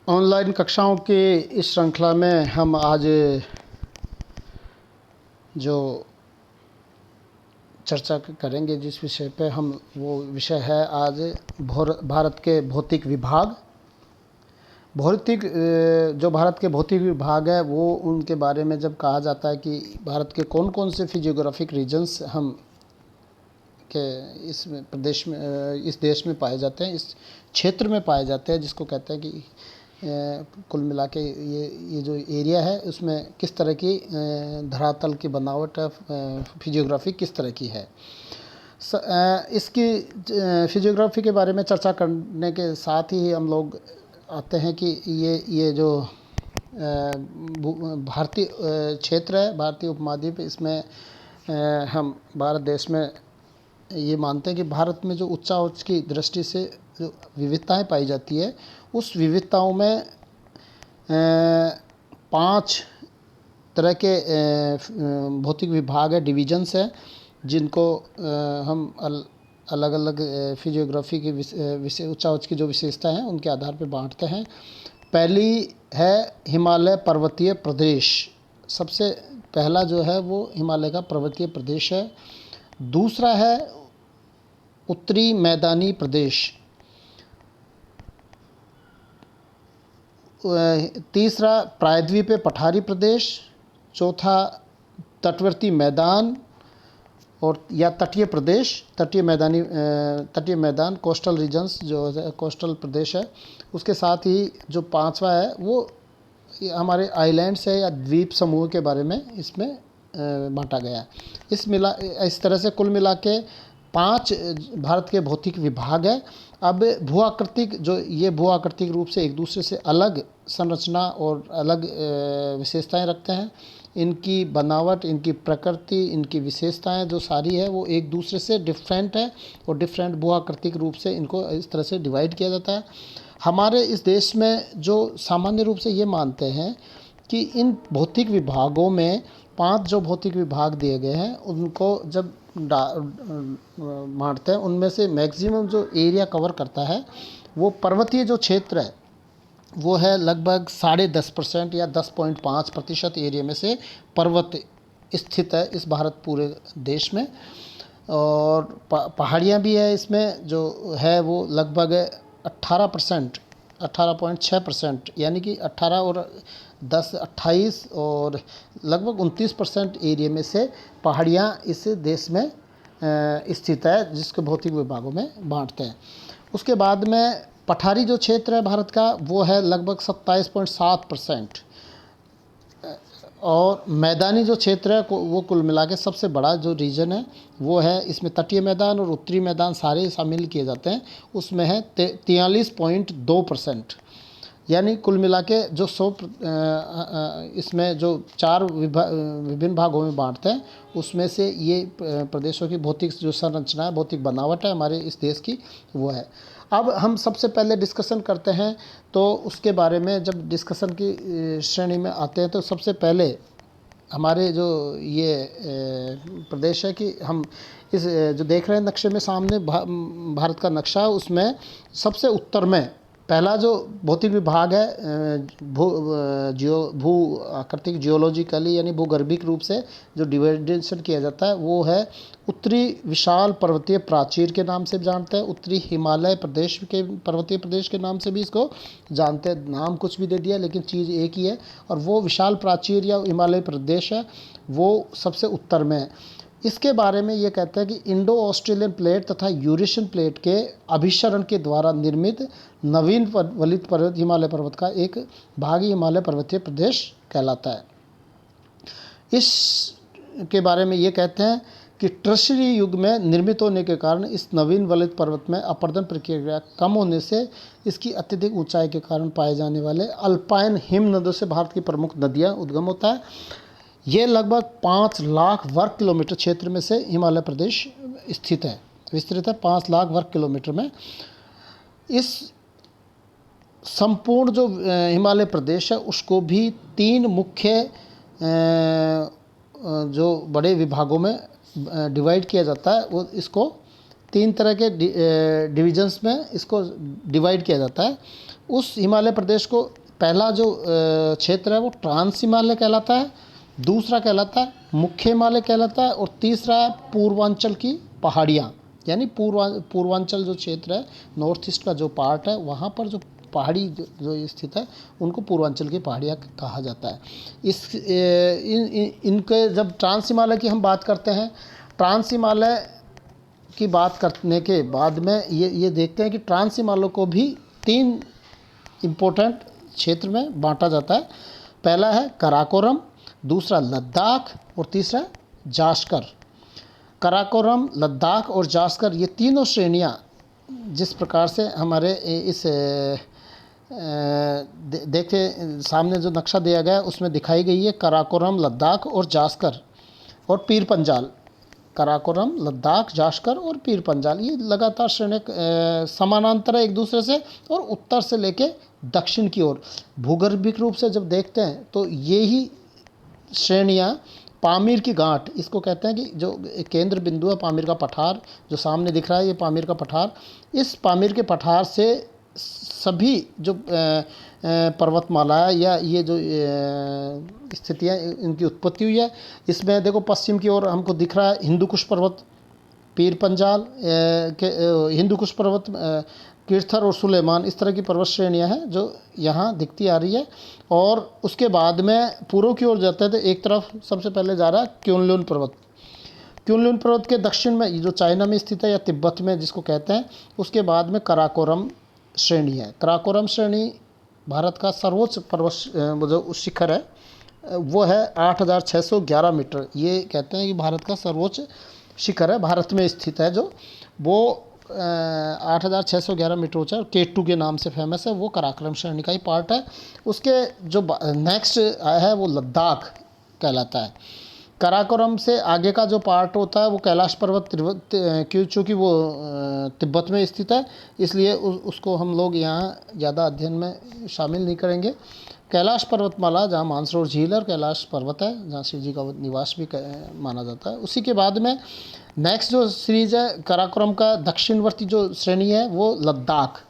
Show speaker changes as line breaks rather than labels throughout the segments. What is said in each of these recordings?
Online कक्षाओं की इस श्रृंखला में हम आज जो चर्चा करेंगे, जिस विषय पे हम, वो विषय है आज भारत के भौतिक विभाग। जो भारत के भौतिक विभाग है, वो उनके बारे में जब कहा जाता है कि भारत के कौन कौन से फिजियोग्राफिक रीजन्स हम के इस प्रदेश में, इस देश में पाए जाते हैं, इस क्षेत्र में पाए जाते हैं, जिसको कहते हैं कि कुल मिला के ये जो एरिया है उसमें किस तरह की धरातल की बनावट है, फिजियोग्राफी किस तरह की है। इसकी फिजियोग्राफी के बारे में चर्चा करने के साथ ही हम लोग आते हैं कि ये जो भारतीय क्षेत्र है, भारतीय उपमहाद्वीप, इसमें हम भारत देश में ये मानते हैं कि भारत में जो उच्चाउच्च की दृष्टि से जो विविधताएं पाई जाती है, उस विविधताओं में 5 तरह के भौतिक विभाग है, डिवीजन्स हैं, जिनको हम अलग अलग फिजियोग्राफी के विषय उच्चाउच्च की जो विशेषता हैं उनके आधार पर बांटते हैं। पहली है हिमालय पर्वतीय प्रदेश। सबसे पहला जो है वो हिमालय का पर्वतीय प्रदेश है। दूसरा है उत्तरी मैदानी प्रदेश। तीसरा प्रायद्वीपीय पठारी प्रदेश। चौथा तटवर्ती मैदान और या तटीय प्रदेश, तटीय मैदान, कोस्टल रीजन्स, जो है कोस्टल प्रदेश है। उसके साथ ही जो पांचवा है वो हमारे आइलैंड्स है या द्वीप समूह के बारे में इसमें बांटा गया है। इस तरह से कुल मिला के 5 भारत के भौतिक विभाग है। अब ये भू आकृतिक रूप से एक दूसरे से अलग संरचना और अलग विशेषताएं रखते हैं। इनकी बनावट, इनकी प्रकृति, इनकी विशेषताएं जो सारी है वो एक दूसरे से डिफरेंट है और डिफरेंट भू आकृतिक रूप से इनको इस तरह से डिवाइड किया जाता है। हमारे इस देश में जो सामान्य रूप से ये मानते हैं कि इन भौतिक विभागों में 5 जो भौतिक विभाग दिए गए हैं उनको जब बांटते हैं, उनमें से मैक्सिमम जो एरिया कवर करता है वो पर्वतीय जो क्षेत्र है वो है लगभग 10.5% या 10.5% एरिया में से पर्वत स्थित है इस भारत पूरे देश में। और पहाड़ियाँ भी है इसमें, जो है वो लगभग 18%, 18.6%, यानी कि 18 और 10 28 और लगभग 29% एरिया में से पहाड़ियाँ इस देश में स्थित है, जिसको भौतिक विभागों में बांटते हैं। उसके बाद में पठारी जो क्षेत्र है भारत का वो है लगभग 27.7%। और मैदानी जो क्षेत्र है वो कुल मिला के सबसे बड़ा जो रीजन है वो है, इसमें तटीय मैदान और उत्तरी मैदान सारे शामिल किए जाते हैं, उसमें है 43.2%। यानी कुल मिला के जो इसमें जो 4 विभिन्न भागों में बांटते हैं, उसमें से ये प्रदेशों की भौतिक जो संरचना है, भौतिक बनावट है हमारे इस देश की, वो है। अब हम सबसे पहले डिस्कशन करते हैं, तो उसके बारे में जब डिस्कशन की श्रेणी में आते हैं तो सबसे पहले हमारे जो ये प्रदेश है कि हम इस जो देख रहे हैं नक्शे में सामने भारत का नक्शा है, उसमें सबसे उत्तर में पहला जो भौतिक विभाग है भू आकृतिक जियोलॉजिकली यानी भूगर्भिक रूप से जो डिवाइडेशन किया जाता है वो है उत्तरी विशाल पर्वतीय प्राचीर के नाम से जानते हैं। उत्तरी हिमालय प्रदेश के पर्वतीय प्रदेश के नाम से भी इसको जानते हैं, नाम कुछ भी दे दिया लेकिन चीज़ एक ही है। और वो विशाल प्राचीर या हिमालय प्रदेश है, वो सबसे उत्तर में है। इसके बारे में ये कहते हैं कि इंडो ऑस्ट्रेलियन प्लेट तथा यूरेशियन प्लेट के अभिसरण के द्वारा निर्मित नवीन वलित पर्वत हिमालय पर्वत का एक भाग ही हिमालय पर्वतीय प्रदेश कहलाता है। इस के बारे में ये कहते हैं कि टर्शियरी युग में निर्मित होने के कारण इस नवीन वलित पर्वत में अपरदन प्रक्रिया कम होने से इसकी अत्यधिक ऊंचाई के कारण पाए जाने वाले अल्पाइन हिम नदों से भारत की प्रमुख नदियाँ उद्गम होता है। ये लगभग 5 लाख वर्ग किलोमीटर क्षेत्र में से हिमालय प्रदेश स्थित है, विस्तृत है 5 लाख वर्ग किलोमीटर में। इस संपूर्ण जो हिमालय प्रदेश है उसको भी 3 मुख्य जो बड़े विभागों में डिवाइड किया जाता है। वो इसको तीन तरह के डिविजन्स में इसको डिवाइड किया जाता है। उस हिमालय प्रदेश को पहला जो क्षेत्र है वो ट्रांस हिमालय कहलाता है, दूसरा कहलाता है मुख्य हिमालय कहलाता है, और तीसरा है पूर्वांचल की पहाड़ियाँ, यानी पूर्वांचल जो क्षेत्र है, नॉर्थ ईस्ट का जो पार्ट है, वहाँ पर जो पहाड़ी जो स्थित है उनको पूर्वांचल की पहाड़ियाँ कहा जाता है। इनके जब ट्रांस हिमालय की हम बात करते हैं, ट्रांस हिमालय की बात करने के बाद में ये देखते हैं कि ट्रांस हिमालय को भी तीन इम्पोर्टेंट क्षेत्र में बांटा जाता है। पहला है कराकोरम, दूसरा लद्दाख और तीसरा जास्कर। कराकोरम, लद्दाख और जास्कर ये तीनों श्रेणियाँ जिस प्रकार से हमारे इस देखिए सामने जो नक्शा दिया गया है उसमें दिखाई गई है, कराकोरम, लद्दाख और जास्कर और पीर पंजाल। कराकोरम, लद्दाख, जास्कर और पीर पंजाल ये लगातार श्रेणियाँ समानांतर है एक दूसरे से और उत्तर से लेके दक्षिण की ओर। भूगर्भिक रूप से जब देखते हैं तो ये ही श्रेणियाँ पामीर की गांठ, इसको कहते हैं कि जो केंद्र बिंदु है पामीर का पठार जो सामने दिख रहा है, ये पामीर का पठार। इस पामीर के पठार से सभी जो पर्वतमाला है या ये जो स्थितियाँ इनकी उत्पत्ति हुई है। इसमें देखो पश्चिम की ओर हमको दिख रहा है हिंदू कुश पर्वत, पीर पंजाल के हिंदू कुश पर्वत, कीर्थर और सुलेमान, इस तरह की पर्वत श्रेणियाँ हैं जो यहाँ दिखती आ रही है। और उसके बाद में पूर्व की ओर जाते हैं तो एक तरफ सबसे पहले जा रहा है क्योनलुन पर्वत। क्योनलुन पर्वत के दक्षिण में जो चाइना में स्थित है या तिब्बत में जिसको कहते हैं, उसके बाद में कराकोरम श्रेणी है। कराकोरम श्रेणी भारत का सर्वोच्च पर्वत जो शिखर है वो है 8,611 मीटर। ये कहते हैं कि भारत का सर्वोच्च शिखर है, भारत में स्थित है जो, वो 8,611 मीटर ऊंचा केटू के नाम से फेमस है, वो कराकोरम श्रेणी का ही पार्ट है। उसके जो नेक्स्ट है वो लद्दाख कहलाता है। कराकोरम से आगे का जो पार्ट होता है वो कैलाश पर्वत, चूँकि वो तिब्बत में स्थित है इसलिए उसको हम लोग यहाँ ज़्यादा अध्ययन में शामिल नहीं करेंगे। कैलाश पर्वतमाला जहाँ मानसरोवर झील और कैलाश पर्वत है जहाँ शिव जी का निवास भी माना जाता है। उसी के बाद में नेक्स्ट जो सीरीज है कराकोरम का दक्षिणवर्ती जो श्रेणी है वो लद्दाख।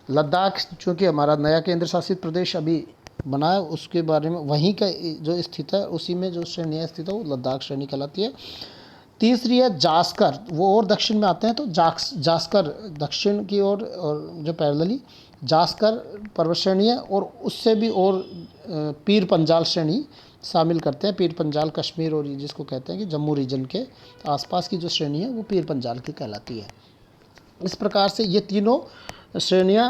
लद्दाख चूँकि हमारा नया केंद्र शासित प्रदेश अभी बना है उसके बारे में वहीं का जो स्थित है उसी में जो श्रेणियाँ स्थित है वो लद्दाख श्रेणी कहलाती है। तीसरी है जास्कर, वो और दक्षिण में आते हैं तो जास्कर दक्षिण की ओर और जो पैरेलली जास्कर पर्वत श्रेणी है, और उससे भी और पीर पंजाल श्रेणी शामिल करते हैं। पीर पंजाल कश्मीर और जिसको कहते हैं कि जम्मू रीजन के आसपास की जो श्रेणी है वो पीर पंजाल की कहलाती है। इस प्रकार से ये तीनों श्रेणियाँ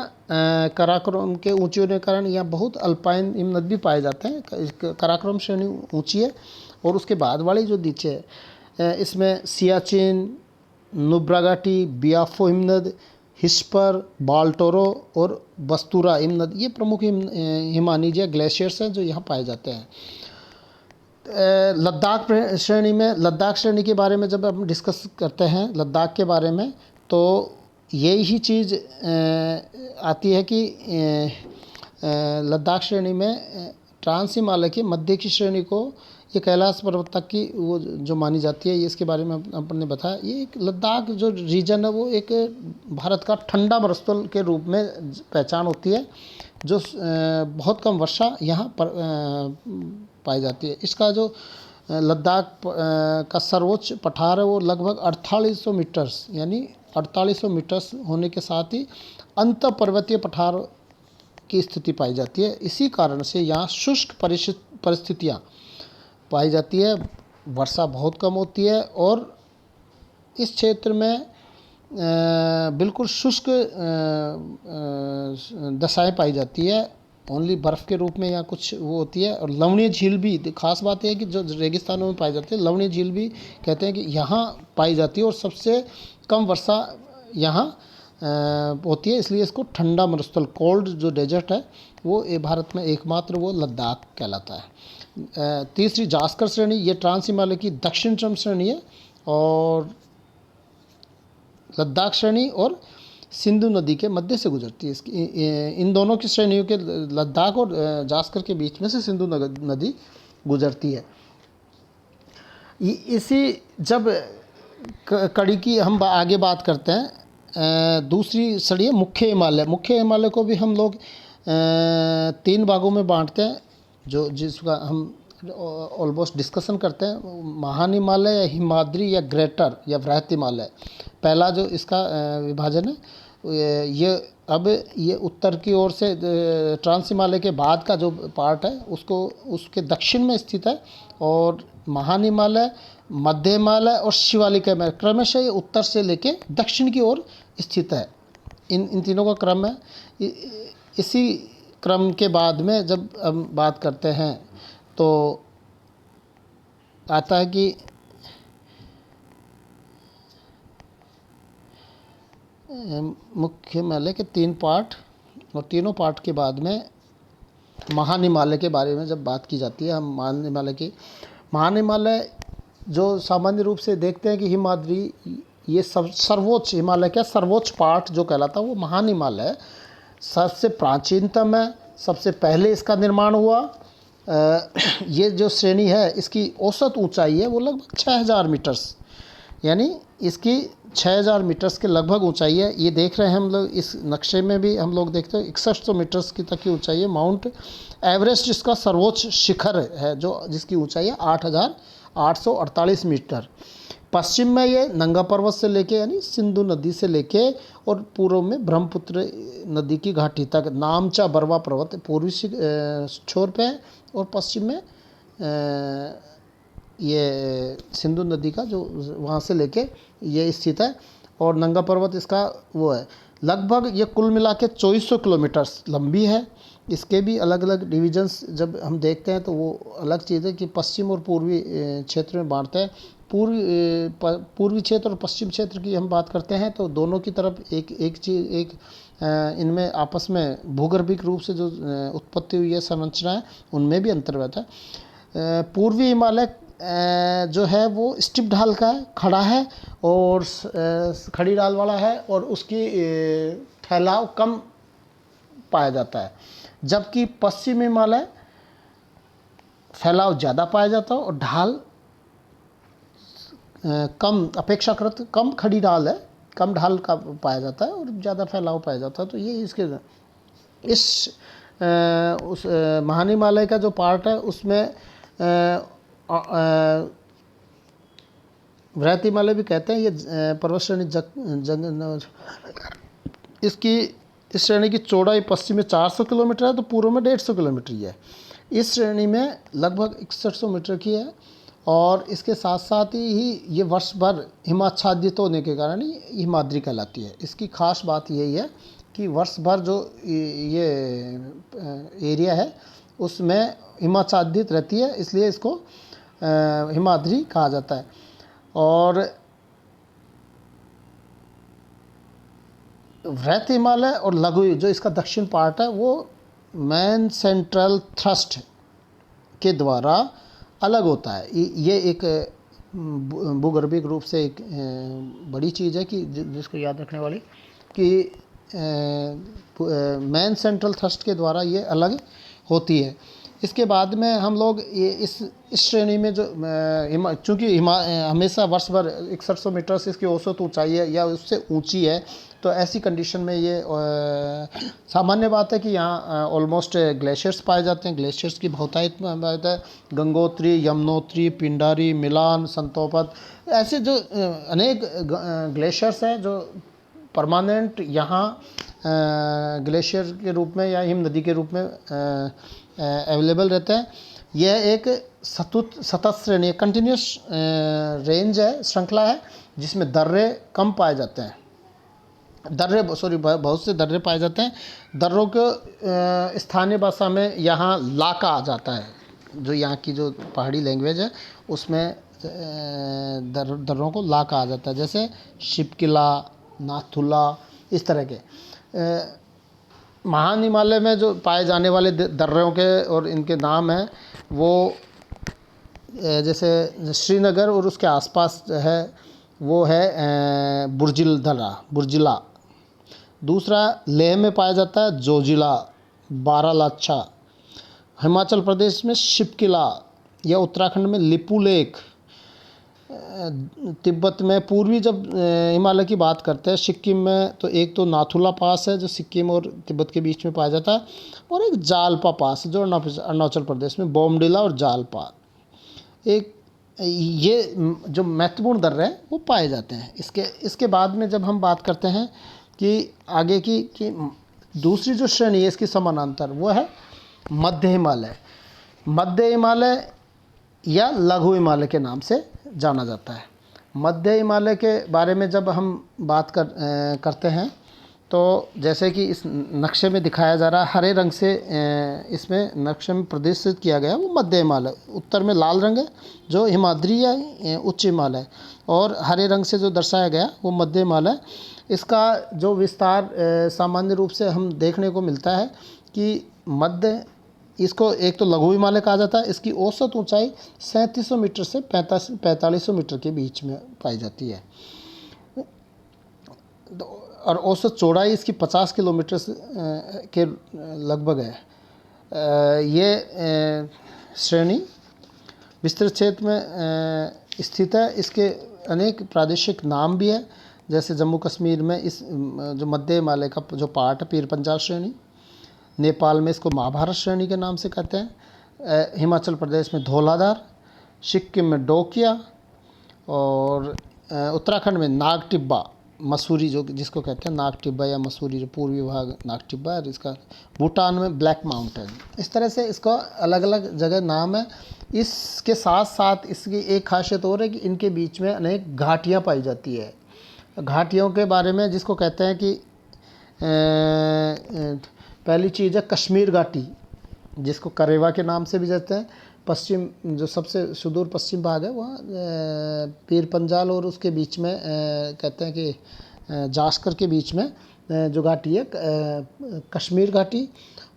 कराकोरम के ऊंचे होने के कारण यहाँ बहुत अल्पाइन हिमनद भी पाए जाते हैं। कराकोरम श्रेणी ऊंची है और उसके बाद वाली जो नीचे है इसमें सियाचिन, नुब्रा घाटी, बियाफो हिमनद, हिस्पर, बाल्टोरो और बस्तूरा हिमनद ये प्रमुख हिमानीज या ग्लेशियर्स हैं जो यहाँ पाए जाते हैं। लद्दाख श्रेणी में, लद्दाख श्रेणी के बारे में जब हम डिस्कस करते हैं लद्दाख के बारे में तो यही चीज़ आती है कि लद्दाख श्रेणी में ट्रांस हिमालय की मध्य की श्रेणी को ये कैलाश पर्वत तक की वो जो मानी जाती है, ये इसके बारे में अपन ने बताया। ये एक लद्दाख जो रीजन है वो एक भारत का ठंडा मरुस्थल के रूप में पहचान होती है जो बहुत कम वर्षा यहाँ पर पाई जाती है। इसका जो लद्दाख का सर्वोच्च पठार है वो लगभग 4800 मीटर्स यानी 4800 मीटर्स होने के साथ ही अंत पर्वतीय पठार की स्थिति पाई जाती है। इसी कारण से यहाँ शुष्क परिस्थितियाँ पाई जाती है, वर्षा बहुत कम होती है और इस क्षेत्र में बिल्कुल शुष्क दशाएं पाई जाती है। ओनली बर्फ़ के रूप में यहाँ कुछ वो होती है। और लवणीय झील भी खास बात है कि जो रेगिस्तानों में पाई जाती है लवणीय झील भी कहते हैं कि यहाँ पाई जाती है और सबसे कम वर्षा यहाँ होती है, इसलिए इसको ठंडा मरुस्थल कोल्ड जो डेजर्ट है वो ये भारत में एकमात्र वो लद्दाख कहलाता है। तीसरी जास्कर श्रेणी ये ट्रांस हिमालय की दक्षिणतम श्रेणी है और लद्दाख श्रेणी और सिंधु नदी के मध्य से गुजरती है। इसकी इन दोनों की श्रेणियों के लद्दाख और जास्कर के बीच में से सिंधु नदी गुजरती है। इसी जब कड़ी की हम आगे बात करते हैं। दूसरी श्रेणी है मुख्य हिमालय। मुख्य हिमालय को भी हम लोग 3 भागों में बांटते हैं, जो जिसका हम ऑलमोस्ट डिस्कशन करते हैं। महान हिमालय या हिमाद्री या ग्रेटर या वृहत हिमालय, पहला जो इसका विभाजन है। ये अब ये उत्तर की ओर से ट्रांस हिमालय के बाद का जो पार्ट है उसको उसके दक्षिण में स्थित है। और महान हिमालय, मध्य हिमालय और शिवालिक हिमालय क्रमशः ये उत्तर से लेके दक्षिण की ओर स्थित है। इन तीनों का क्रम है। इसी क्रम के बाद में जब हम बात करते हैं तो आता है कि मुख्य हिमालय के 3 पार्ट, और तीनों पार्ट के बाद में महान हिमालय के बारे में जब बात की जाती है, हम महान हिमालय जो सामान्य रूप से देखते हैं कि हिमाद्री, ये सर्वोच्च हिमालय का सर्वोच्च पार्ट जो कहलाता है वो महान हिमालय सबसे प्राचीनतम है, सबसे पहले इसका निर्माण हुआ। ये जो श्रेणी है इसकी औसत ऊंचाई है वो लगभग 6000 मीटर्स, यानी इसकी 6000 मीटर्स के लगभग ऊंचाई है। ये देख रहे हैं हम लोग इस नक्शे में भी हम लोग देखते हैं 6100 मीटर्स की तक की ऊंचाई है। माउंट एवरेस्ट इसका सर्वोच्च शिखर है जो जिसकी ऊंचाई है 8848 मीटर। पश्चिम में ये नंगा पर्वत से लेके यानी सिंधु नदी से लेके और पूर्व में ब्रह्मपुत्र नदी की घाटी तक नामचा बरवा पर्वत पूर्वी छोर पे है, और पश्चिम में ये सिंधु नदी का जो वहाँ से लेके ये स्थित है। और नंगा पर्वत इसका वो है। लगभग ये कुल मिला के 2400 किलोमीटर लंबी है। इसके भी अलग अलग डिविजन्स जब हम देखते हैं तो वो अलग चीज़ है कि पश्चिम और पूर्वी क्षेत्र में बांटते हैं। पूर्वी क्षेत्र और पश्चिम क्षेत्र की हम बात करते हैं तो दोनों की तरफ एक इनमें आपस में भूगर्भिक रूप से जो उत्पत्ति हुई है संरचना है उनमें भी अंतर रहता है। पूर्वी हिमालय जो है वो स्टिप ढाल का है, खड़ा है और खड़ी ढाल वाला है, और उसकी फैलाव कम पाया जाता है। जबकि पश्चिम हिमालय फैलाव ज़्यादा पाया जाता है और ढाल कम, अपेक्षाकृत कम खड़ी ढाल है, कम ढाल का पाया जाता है और ज़्यादा फैलाव पाया जाता है। तो ये इसके उस महान हिमालय का जो पार्ट है उसमें वृहत हिमालय भी कहते हैं। ये पर्वत श्रेणी इस श्रेणी की चौड़ाई पश्चिम में 400 किलोमीटर है तो पूर्व में 150 किलोमीटर ही है। इस श्रेणी में लगभग 6100 मीटर की है, और इसके साथ साथ ही ये वर्ष भर हिमाच्छादित होने के कारण ही हिमाद्री कहलाती है। इसकी खास बात यही है कि वर्ष भर जो ये एरिया है उसमें हिमाच्छादित रहती है, इसलिए इसको हिमाद्री कहा जाता है। और वृहत हिमालय और लघु जो इसका दक्षिण पार्ट है वो मैन सेंट्रल थ्रस्ट के द्वारा अलग होता है। ये एक भूगर्भिक रूप से एक बड़ी चीज़ है कि जिसको याद रखने वाली कि मैन सेंट्रल थ्रस्ट के द्वारा ये अलग होती है। इसके बाद में हम लोग ये इस श्रेणी में जो चूँकि हमेशा वर्ष भर 6100 मीटर से इसकी औसत ऊंचाई है या उससे ऊंची है, तो ऐसी कंडीशन में ये सामान्य बात है कि यहाँ ऑलमोस्ट ग्लेशियर्स पाए जाते हैं। ग्लेशियर्स की बहुतायत बात है। गंगोत्री, यमुनोत्री, पिंडारी, मिलान, संतोपत, ऐसे जो अनेक ग्लेशियर्स हैं जो परमानेंट यहाँ ग्लेशियर के रूप में या हिम नदी के रूप में अवेलेबल रहते हैं। यह एक सतत श्रेणी कंटिन्यूस रेंज है, श्रृंखला है, जिसमें दर्रे कम पाए जाते हैं। बहुत से दर्रे पाए जाते हैं। दर्रों को स्थानीय भाषा में यहाँ ला कहा जाता है। जो यहाँ की जो पहाड़ी लैंग्वेज है उसमें दर्रों को ला कहा जाता है, जैसे शिपकिला, नाथुला, इस तरह के। महान हिमालय में जो पाए जाने वाले दर्रों के और इनके नाम हैं वो जैसे श्रीनगर और उसके आसपास है वो है बुर्जिला। दूसरा लेह में पाया जाता है जोजिला, बारालाचा। हिमाचल प्रदेश में शिपकिला या उत्तराखंड में लिपुलेख, तिब्बत में पूर्वी जब हिमालय की बात करते हैं, सिक्किम में तो एक तो नाथुला पास है जो सिक्किम और तिब्बत के बीच में पाया जाता है, और एक जालपा पास है जो अरुणाचल प्रदेश में बोमडिला और जालपा, एक ये जो महत्वपूर्ण दर्रे हैं वो पाए जाते हैं। इसके बाद में जब हम बात करते हैं कि आगे की कि दूसरी जो श्रेणी है इसकी समानांतर, वो है मध्य हिमालय। मध्य हिमालय या लघु हिमालय के नाम से जाना जाता है। मध्य हिमालय के बारे में जब हम बात करते हैं तो जैसे कि इस नक्शे में दिखाया जा रहा है, हरे रंग से इसमें नक्शे में प्रदर्शित किया गया वो मध्य हिमालय। उत्तर में लाल रंग है जो हिमाद्री या उच्च हिमालय, और हरे रंग से जो दर्शाया गया वो मध्य हिमालय। इसका जो विस्तार सामान्य रूप से हम देखने को मिलता है कि मध्य, इसको एक तो लघु हिमालय कहा जाता है। इसकी औसत ऊंचाई 3700 मीटर से 4500 मीटर के बीच में पाई जाती है, और औसत चौड़ाई इसकी 50 किलोमीटर के लगभग है। ये श्रेणी विस्तृत क्षेत्र में स्थित है। इसके अनेक प्रादेशिक नाम भी है, जैसे जम्मू कश्मीर में इस जो मध्य हिमालय का जो पार्ट है पीर पंजाल श्रेणी, नेपाल में इसको महाभारत श्रेणी के नाम से कहते हैं, हिमाचल प्रदेश में धौलाधार, सिक्किम में डोकिया, और उत्तराखंड में नागटिब्बा मसूरी जो जिसको कहते हैं नागटिब्बा या मसूरी, जो पूर्वी भाग नागटिब्बा है, और इसका भूटान में ब्लैक माउंटेन। इस तरह से इसका अलग अलग जगह नाम है। इसके साथ साथ इसकी एक खासियत और है कि इनके बीच में अनेक घाटियाँ पाई जाती है। घाटियों के बारे में जिसको कहते हैं कि पहली चीज़ है कश्मीर घाटी, जिसको करेवा के नाम से भी कहते हैं। पश्चिम जो सबसे सुदूर पश्चिम भाग है वहाँ पीर पंजाल और उसके बीच में कहते हैं कि जास्कर के बीच में जो घाटी है कश्मीर घाटी,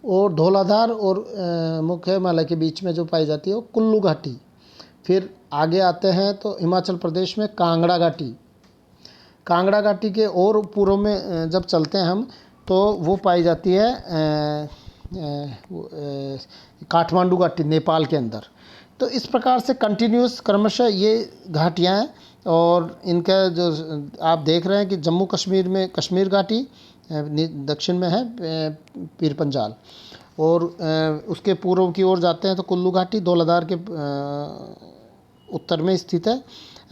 और धौलाधार और मुख्य हिमालय के बीच में जो पाई जाती है वो कुल्लू घाटी। फिर आगे आते हैं तो हिमाचल प्रदेश में कांगड़ा घाटी। कांगड़ा घाटी के और पूर्व में जब चलते हैं हम तो वो पाई जाती है काठमांडू घाटी नेपाल के अंदर। तो इस प्रकार से कंटिन्यूस क्रमशः ये घाटियाँ हैं, और इनका जो आप देख रहे हैं कि जम्मू कश्मीर में कश्मीर घाटी दक्षिण में है पीर पंजाल, और उसके पूर्व की ओर जाते हैं तो कुल्लू घाटी धौलाधार के उत्तर में स्थित है।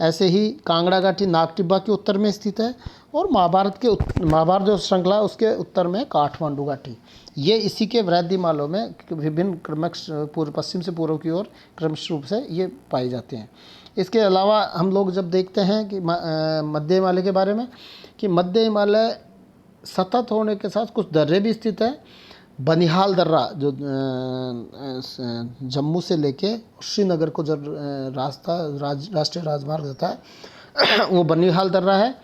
ऐसे ही कांगड़ा घाटी नागटिब्बा के उत्तर में स्थित है, और महाभारत जो श्रृंखला है उसके उत्तर में काठमांडू घाटी। ये इसी के वृहद हिमालयों में विभिन्न क्रमश पूर्व पश्चिम से पूर्व की ओर क्रमश रूप से ये पाए जाते हैं। इसके अलावा हम लोग जब देखते हैं कि मध्य हिमालय के बारे में, कि मध्य हिमालय सतत होने के साथ कुछ दर्रे भी स्थित है। बनिहाल दर्रा जो जम्मू से लेके श्रीनगर को जब राष्ट्रीय राजमार्ग होता है वो बनिहाल दर्रा है।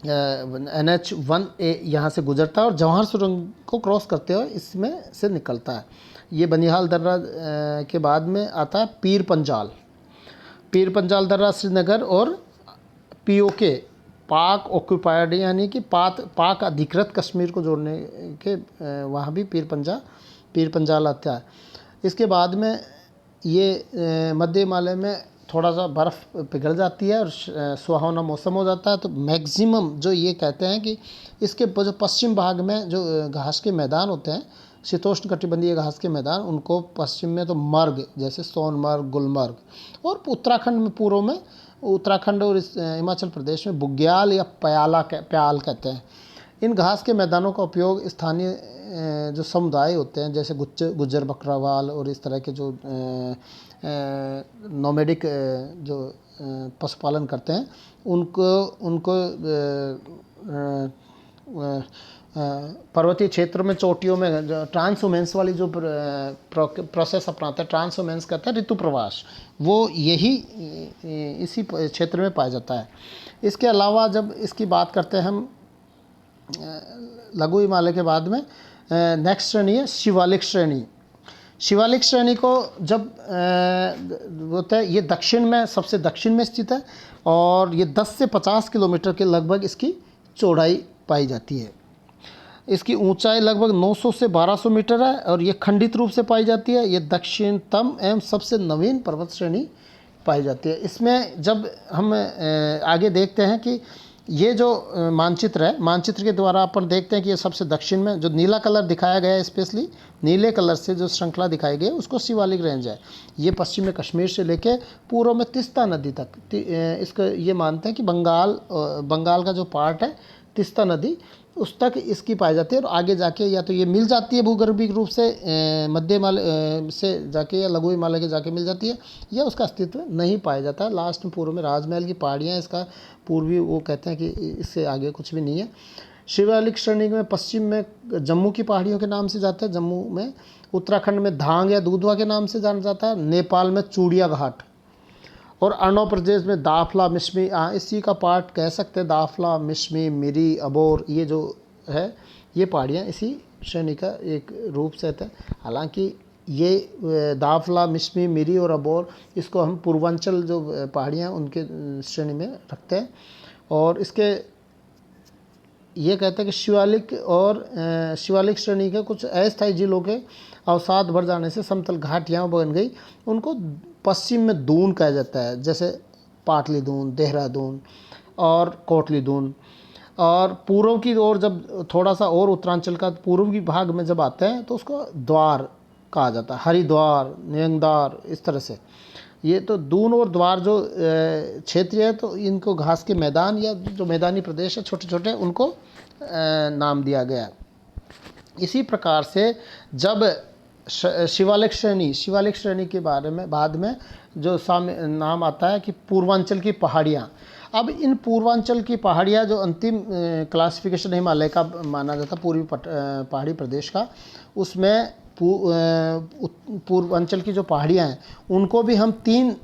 NH1A यहाँ से गुजरता है और जवाहर सुरंग को क्रॉस करते हुए इसमें से निकलता है। ये बनिहाल दर्रा के बाद में आता है पीर पंजाल। पीर पंजाल दर्रा श्रीनगर और POK पाक ऑक्यूपाइड यानी कि पाक अधिकृत कश्मीर को जोड़ने के वहाँ भी पीर पंजाल आता है। इसके बाद में ये मध्य हिमालय में थोड़ा सा बर्फ़ पिघल जाती है और सुहावना मौसम हो जाता है। तो मैक्सिमम जो ये कहते हैं कि इसके जो पश्चिम भाग में जो घास के मैदान होते हैं, शीतोष्ण कटिबंधीय घास के मैदान, उनको पश्चिम में तो मर्ग जैसे सोनमर्ग, गुलमर्ग, और उत्तराखंड में पूर्व में उत्तराखंड और हिमाचल प्रदेश में बुग्याल या प्याल कहते हैं। इन घास के मैदानों का उपयोग स्थानीय जो समुदाय होते हैं जैसे गुज्जर बकरावाल और इस तरह के जो नोमैडिक जो पशुपालन करते हैं उनको पर्वतीय क्षेत्र में चोटियों में ट्रांसहुमेंस वाली जो प्रोसेस अपनाते हैं, ट्रांसहुमेंस कहते हैं ऋतु प्रवास, वो यही इसी क्षेत्र में पाया जाता है। इसके अलावा जब इसकी बात करते हैं हम लघु हिमालय के बाद में नेक्स्ट श्रेणी है शिवालिक श्रेणी। शिवालिक श्रेणी को जब होता है ये दक्षिण में सबसे दक्षिण में स्थित है और ये 10 से 50 किलोमीटर के लगभग इसकी चौड़ाई पाई जाती है। इसकी ऊंचाई लगभग 900 से 1200 मीटर है और ये खंडित रूप से पाई जाती है। ये दक्षिणतम एवं सबसे नवीन पर्वत श्रेणी पाई जाती है। इसमें जब हम आगे देखते हैं कि ये जो मानचित्र है, मानचित्र के द्वारा अपन देखते हैं कि ये सबसे दक्षिण में जो नीला कलर दिखाया गया है, स्पेशली नीले कलर से जो श्रृंखला दिखाई गई है उसको शिवालिक रेंज है। ये पश्चिम में कश्मीर से लेके पूर्व में तिस्ता नदी तक, इसको ये मानते हैं कि बंगाल का जो पार्ट है तिस्ता नदी उस तक इसकी पाई जाती है। और आगे जाके या तो ये मिल जाती है भूगर्भिक रूप से मध्य हिमालय से जाके या लघु हिमालय के जाके मिल जाती है, या उसका अस्तित्व नहीं पाया जाता है। लास्ट में पूर्व में राजमहल की पहाड़ियाँ इसका पूर्वी, वो कहते हैं कि इससे आगे कुछ भी नहीं है। शिवालिक श्रेणी में पश्चिम में जम्मू की पहाड़ियों के नाम से जाता है, जम्मू में, उत्तराखंड में धांग या दूधवा के नाम से जाना जाता है, नेपाल में चूड़िया घाट, और अरुणाचल प्रदेश में दाफला मिश्मी, इसी का पार्ट कह सकते हैं, दाफला मिश्मी मिरी अबोर, ये जो है ये पहाड़ियाँ इसी श्रेणी का एक रूप से है। हालांकि ये दाफला मिश्मी मिरी और अबोर इसको हम पूर्वांचल जो पहाड़ियाँ उनके श्रेणी में रखते हैं। और इसके ये कहते हैं कि शिवालिक श्रेणी के कुछ अस्थायी जिलों के अवसाद भर जाने से समतल घाटियाँ बन गई, उनको पश्चिम में दून कहा जाता है, जैसे पाटली दून, देहरादून और कोटली दून। और पूर्व की ओर जब थोड़ा सा और उत्तरांचल का पूर्वी भाग में जब आते हैं तो उसको द्वार कहा जाता है, हरिद्वार, न्यंगदार, इस तरह से। ये तो दून और द्वार जो क्षेत्र है तो इनको घास के मैदान या जो मैदानी प्रदेश है छोटे छोटे, उनको नाम दिया गया है। इसी प्रकार से जब शिवालिक श्रेणी के बारे में बाद में जो नाम आता है कि पूर्वांचल की पहाड़ियाँ। अब इन पूर्वांचल की पहाड़ियाँ जो अंतिम क्लासिफिकेशन हिमालय का माना जाता पूर्वी पहाड़ी प्रदेश का, उसमें पूर्वांचल की जो पहाड़ियाँ हैं उनको भी हम 3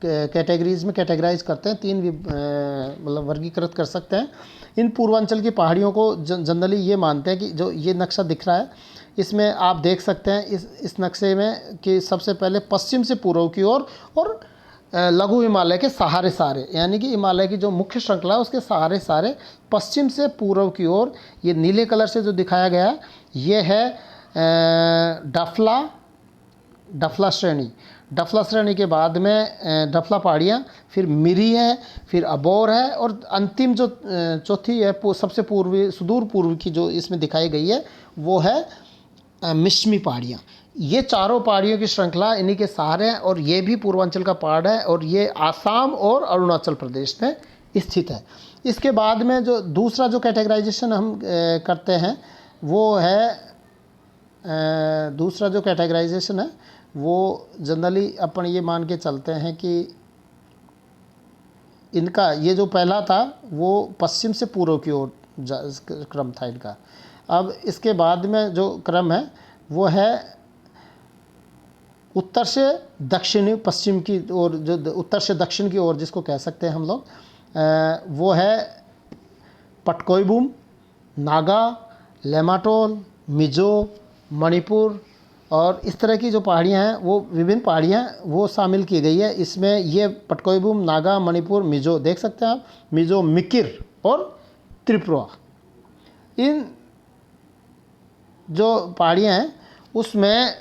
कैटेगरीज में कैटेगराइज करते हैं, 3 मतलब वर्गीकृत कर सकते हैं। इन पूर्वांचल की पहाड़ियों को जनरली ये मानते हैं कि जो ये नक्शा दिख रहा है इसमें आप देख सकते हैं इस नक्शे में कि सबसे पहले पश्चिम से पूर्व की ओर और लघु हिमालय के सहारे सारे, यानी कि हिमालय की जो मुख्य श्रृंखला है उसके सहारे सारे पश्चिम से पूर्व की ओर, ये नीले कलर से जो दिखाया गया है ये है डफला श्रेणी के बाद में डफला पहाड़ियाँ, फिर मिरी है, फिर अबोर है, और अंतिम जो चौथी है सबसे पूर्वी सुदूर पूर्व की जो इसमें दिखाई गई है वो है मिश्मी पहाड़ियाँ। ये चारों पहाड़ियों की श्रृंखला इन्हीं के सहारे हैं, और ये भी पूर्वांचल का पहाड़ है, और ये आसाम और अरुणाचल प्रदेश में स्थित है। इसके बाद में जो दूसरा जो कैटेगराइजेशन हम करते हैं वो है वो जनरली अपन ये मान के चलते हैं कि इनका ये जो पहला था वो पश्चिम से पूर्व की ओर क्रम था इनका। अब इसके बाद में जो क्रम है वो है उत्तर से दक्षिणी पश्चिम की ओर, जो उत्तर से दक्षिण की ओर जिसको कह सकते हैं हम लोग, वो है पटकोईबूम, नागा, लेमाटोल, मिजो, मणिपुर, और इस तरह की जो पहाड़ियाँ हैं वो विभिन्न पहाड़ियाँ वो शामिल की गई है इसमें। ये पटकोईबूम, नागा, मणिपुर, मिजो देख सकते हैं आप, मिजो, मिकिर और त्रिपुरा, इन जो पहाड़ियाँ हैं उसमें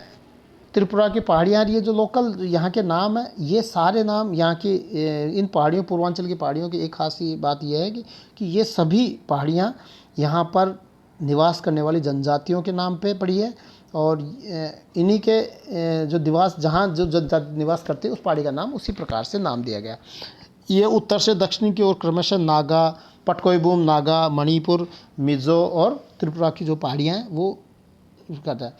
त्रिपुरा की पहाड़ियाँ, ये जो लोकल यहाँ के नाम है, ये सारे नाम यहाँ की इन पहाड़ियों पूर्वांचल की पहाड़ियों की एक खास बात यह है कि ये सभी पहाड़ियाँ यहाँ पर निवास करने वाली जनजातियों के नाम पे पड़ी है, और इन्हीं के जो जहाँ जो जनजाति निवास करती है उस पहाड़ी का नाम उसी प्रकार से नाम दिया गया। ये उत्तर से दक्षिण की ओर क्रमशः नागा, पटकोईबूम, नागा, मणिपुर, मिजो और त्रिपुरा की जो पहाड़ियाँ हैं वो कहता है।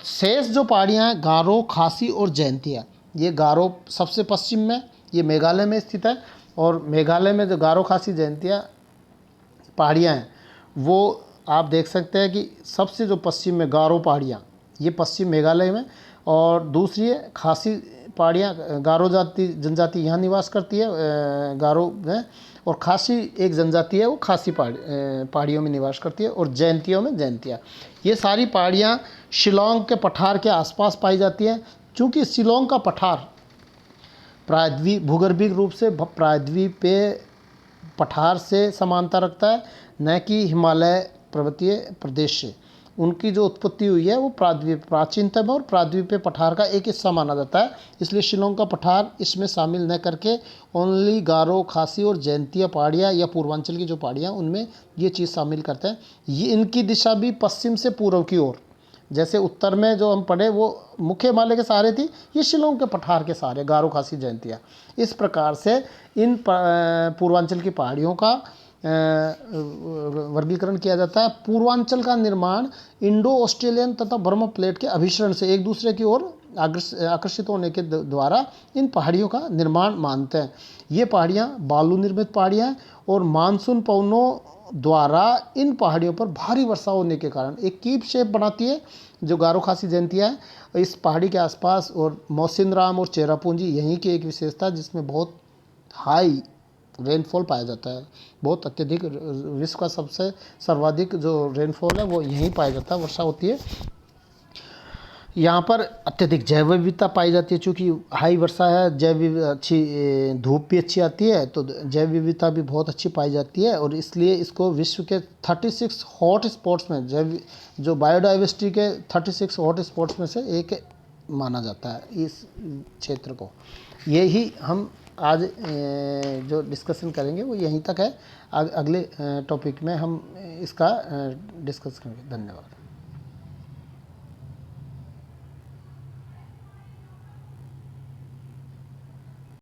शेष जो पहाड़ियाँ हैं गारो, खासी और जयंतिया, ये गारो सबसे पश्चिम में, ये मेघालय में स्थित है, और मेघालय में जो गारो, खासी, जयंतिया पहाड़ियाँ हैं वो आप देख सकते हैं कि सबसे जो पश्चिम में गारो पहाड़ियाँ, ये पश्चिम मेघालय में, और दूसरी है खासी पहाड़ियाँ, गारो जनजाति यहाँ निवास करती है गारो में, और खासी एक जनजाति है वो खासी पहाड़ियों में निवास करती है, और जयंतियों में जयंतिया। ये सारी पहाड़ियाँ शिलोंग के पठार के आसपास पाई जाती हैं। चूँकि शिलोंग का पठार प्रायद्वीप भूगर्भिक रूप से प्रायद्वीपीय पठार से समानता रखता है, न कि हिमालय पर्वतीय प्रदेश से, उनकी जो उत्पत्ति हुई है वो प्रायद्वीप प्राचीनतम और प्रायद्वीपीय पठार का एक हिस्सा माना जाता है। इसलिए शिलोंग का पठार इसमें शामिल न करके ओनली गारो, खासी और जयंतिया पहाड़ियाँ या पूर्वांचल की जो पहाड़ियाँ उनमें ये चीज़ शामिल करते हैं। ये इनकी दिशा भी पश्चिम से पूर्व की ओर, जैसे उत्तर में जो हम पढ़े वो मुख्य हिमालय के सहारे थी, ये शिलोंग के पठार के सहारे गारो, खासी, जयंतिया। इस प्रकार से इन पूर्वांचल की पहाड़ियों का वर्गीकरण किया जाता है। पूर्वांचल का निर्माण इंडो ऑस्ट्रेलियन तथा बर्मा प्लेट के अभिसरण से एक दूसरे की ओर आकर्षित होने के द्वारा इन पहाड़ियों का निर्माण मानते हैं। ये पहाड़ियाँ बालू निर्मित पहाड़ियाँ हैं और मानसून पवनों द्वारा इन पहाड़ियों पर भारी वर्षा होने के कारण एक कीप शेप बनाती है जो गारो, खासी, जयंतिया है। इस पहाड़ी के आसपास और मौसिनराम और चेरापूंजी यहीं की एक विशेषता, जिसमें बहुत हाई रेनफॉल पाया जाता है। बहुत अत्यधिक, विश्व का सबसे सर्वाधिक जो रेनफॉल है वो यहीं पाया जाता है, वर्षा होती है। यहाँ पर अत्यधिक जैव विविधता पाई जाती है। चूँकि हाई वर्षा है, अच्छी धूप भी अच्छी आती है, तो जैव विविधता भी बहुत अच्छी पाई जाती है। और इसलिए इसको विश्व के 36 हॉट स्पॉट्स में, जो बायोडाइवर्सिटी के 36 हॉट स्पॉट्स में से एक माना जाता है इस क्षेत्र को। यही हम आज जो डिस्कशन करेंगे वो यहीं तक है। अगले टॉपिक में हम इसका डिस्कस करेंगे। धन्यवाद।